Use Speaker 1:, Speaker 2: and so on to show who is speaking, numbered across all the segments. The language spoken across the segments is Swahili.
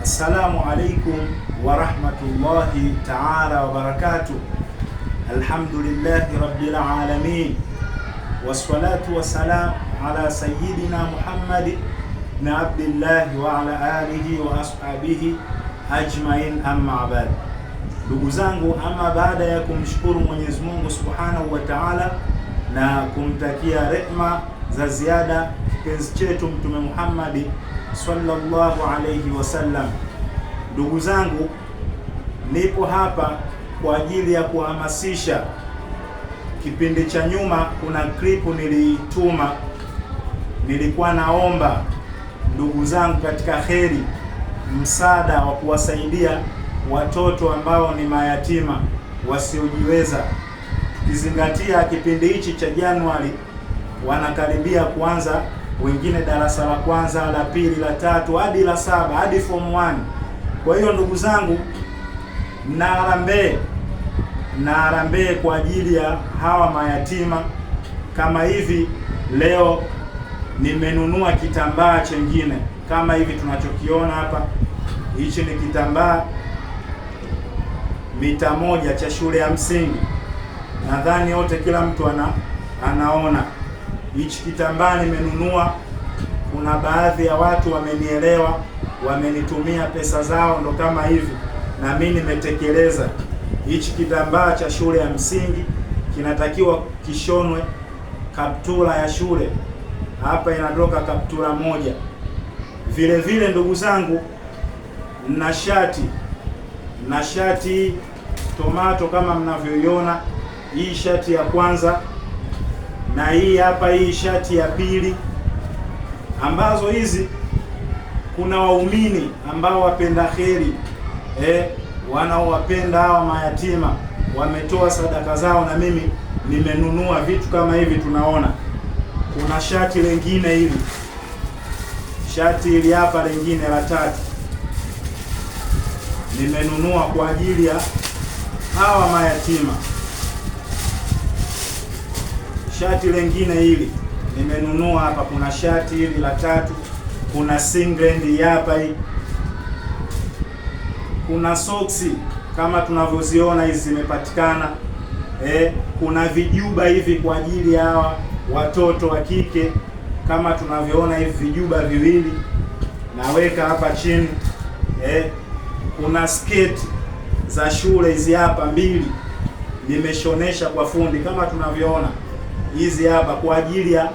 Speaker 1: Assalamu alaikum wa rahmatullahi ta'ala wa barakatuh. Alhamdulillahi rabbil alamin. Wassalatu wassalam ala sayyidina Muhammad ibn Abdillah wa ala alihi wa ashabihi ajmain, amma ba'd. Ndugu zangu, ama baada ya kumshukuru Mwenyezi Mungu Subhanahu wa Ta'ala na kumtakia rehma za ziada kipenzi chetu Mtume Muhammad sallallahu alayhi wasallam, ndugu zangu, nipo hapa kwa ajili ya kuhamasisha. Kipindi cha nyuma kuna klipu nilituma, nilikuwa naomba ndugu zangu katika kheri msaada wa kuwasaidia watoto ambao ni mayatima wasiojiweza, tukizingatia kipindi hichi cha Januari wanakaribia kuanza, wengine darasa la kwanza, la pili, la tatu hadi la saba hadi form 1. Kwa hiyo ndugu zangu, naarambee kwa ajili ya hawa mayatima. Kama hivi leo nimenunua kitambaa chengine kama hivi tunachokiona hapa. Hichi ni kitambaa mita 1 cha shule ya msingi. Nadhani wote kila mtu anaona hichi kitambaa nimenunua. Kuna baadhi ya watu wamenielewa, wamenitumia pesa zao, ndo kama hivi, na mimi nimetekeleza. Hichi kitambaa cha shule ya msingi kinatakiwa kishonwe kaptura ya shule, hapa inatoka kaptura 1. Vile vile ndugu zangu, na shati tomato kama mnavyoiona, hii shati ya kwanza na hii hapa, hii shati ya pili, ambazo hizi kuna waumini ambao wapenda kheri wanaowapenda hawa mayatima wametoa sadaka zao, na mimi nimenunua vitu kama hivi tunaona. Kuna shati lingine hili, shati hili hapa lingine la 3 nimenunua kwa ajili ya hawa mayatima. Shati lingine hili nimenunua hapa. Kuna shati hili la 3, kuna singlet hapa hii, kuna soksi kama tunavyoziona hizi zimepatikana. Kuna vijuba hivi kwa ajili ya hawa watoto wa kike kama tunavyoona hivi, vijuba viwili naweka hapa chini. Kuna sketi za shule hizi hapa 2 nimeshonesha kwa fundi kama tunavyoona hizi hapa, kwa ajili ya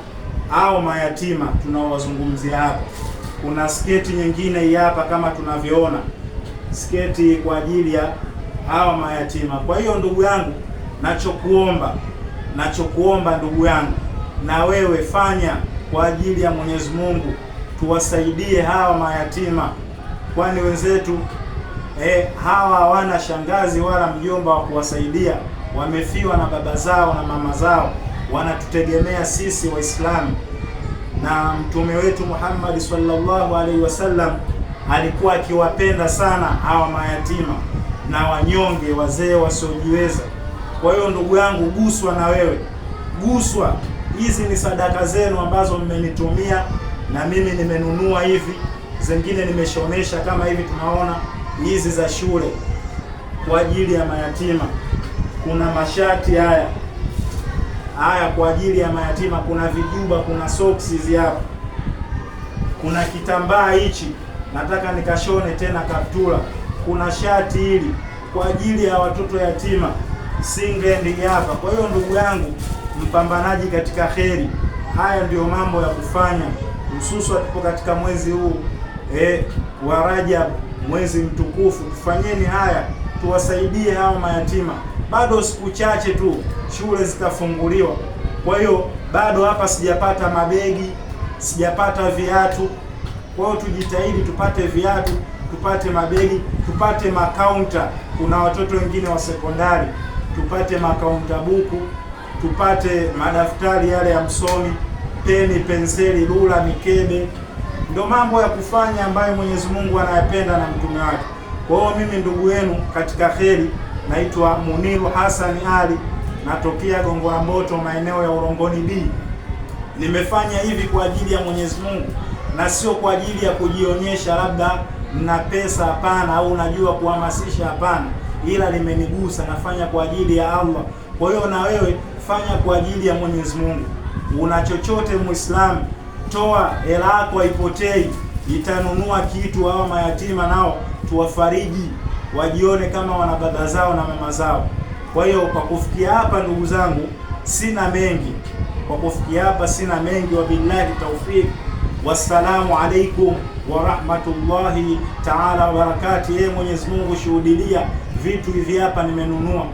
Speaker 1: hao mayatima tunaowazungumzia hapa. Kuna sketi nyingine hii hapa kama tunavyoona, sketi kwa ajili ya hao mayatima. Kwa hiyo ndugu yangu, nachokuomba ndugu yangu, na wewe fanya kwa ajili ya Mwenyezi Mungu, tuwasaidie hawa mayatima, kwani wenzetu hawa hawana shangazi wala mjomba wa kuwasaidia, wamefiwa na baba zao na mama zao, wanatutegemea sisi Waislamu. Na mtume wetu Muhammad sallallahu alaihi wasallam alikuwa akiwapenda sana hawa mayatima na wanyonge, wazee wasiojiweza. Kwa hiyo ndugu yangu, guswa na wewe, guswa. Hizi ni sadaka zenu ambazo mmenitumia, na mimi nimenunua hivi, zingine nimeshonesha kama hivi tunaona, hizi za shule kwa ajili ya mayatima. Kuna mashati haya kwa ajili ya mayatima, kuna vijuba, kuna socks hizi hapa, kuna kitambaa hichi nataka nikashone tena kaptura, kuna shati hili kwa ajili ya watoto yatima, singlet hapa. Kwa hiyo ndugu yangu mpambanaji katika kheri, haya ndio mambo ya kufanya, hususan tupo katika mwezi huu wa Rajab, mwezi mtukufu. Tufanyeni haya, tuwasaidie hao mayatima. Bado siku chache tu shule zitafunguliwa. Kwa hiyo bado hapa sijapata mabegi, sijapata viatu. Kwa hiyo tujitahidi tupate viatu, tupate mabegi, tupate makaunta. Kuna watoto wengine wa sekondari, tupate makaunta buku, tupate madaftari yale ya msomi, peni, penseli, rula, mikebe. Ndio mambo ya kufanya ambayo Mwenyezi Mungu anayapenda na mtume wake. Kwa hiyo mimi ndugu yenu katika kheri, naitwa Muniru Hassan Ali, natokea Gongo la Mboto, maeneo ya Urongoni B. Nimefanya hivi kwa ajili ya Mwenyezi Mungu na sio kwa ajili ya kujionyesha labda na pesa, hapana, au unajua kuhamasisha, hapana, ila limenigusa, nafanya kwa ajili ya Allah. Kwa hiyo na wewe fanya kwa ajili ya Mwenyezi Mungu. Una chochote Muislamu, toa hela yako, haipotei, itanunua kitu. Hawa mayatima nao tuwafariji, wajione kama wana baba zao na mama zao. Kwa hiyo kwa kufikia hapa, ndugu zangu, sina mengi. Wabillahi tawfiq, wassalamu alaikum wa rahmatullahi ta'ala wa barakatuh. Mwenyezi Mungu shuhudilia vitu hivi hapa nimenunua.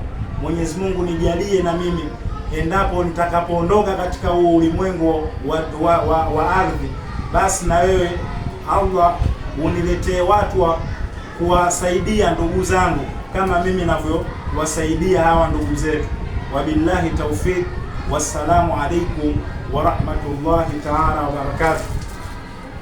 Speaker 1: Mwenyezi Mungu nijalie na mimi endapo nitakapoondoka katika huu ulimwengu wa ardhi, basi na wewe Allah uniletee watu wa kuwasaidia ndugu zangu kama mimi ninavyowasaidia hawa ndugu zetu. Wabillahi tawfiq, wassalamu alaikum wa rahmatullahi ta'ala wa barakatuh.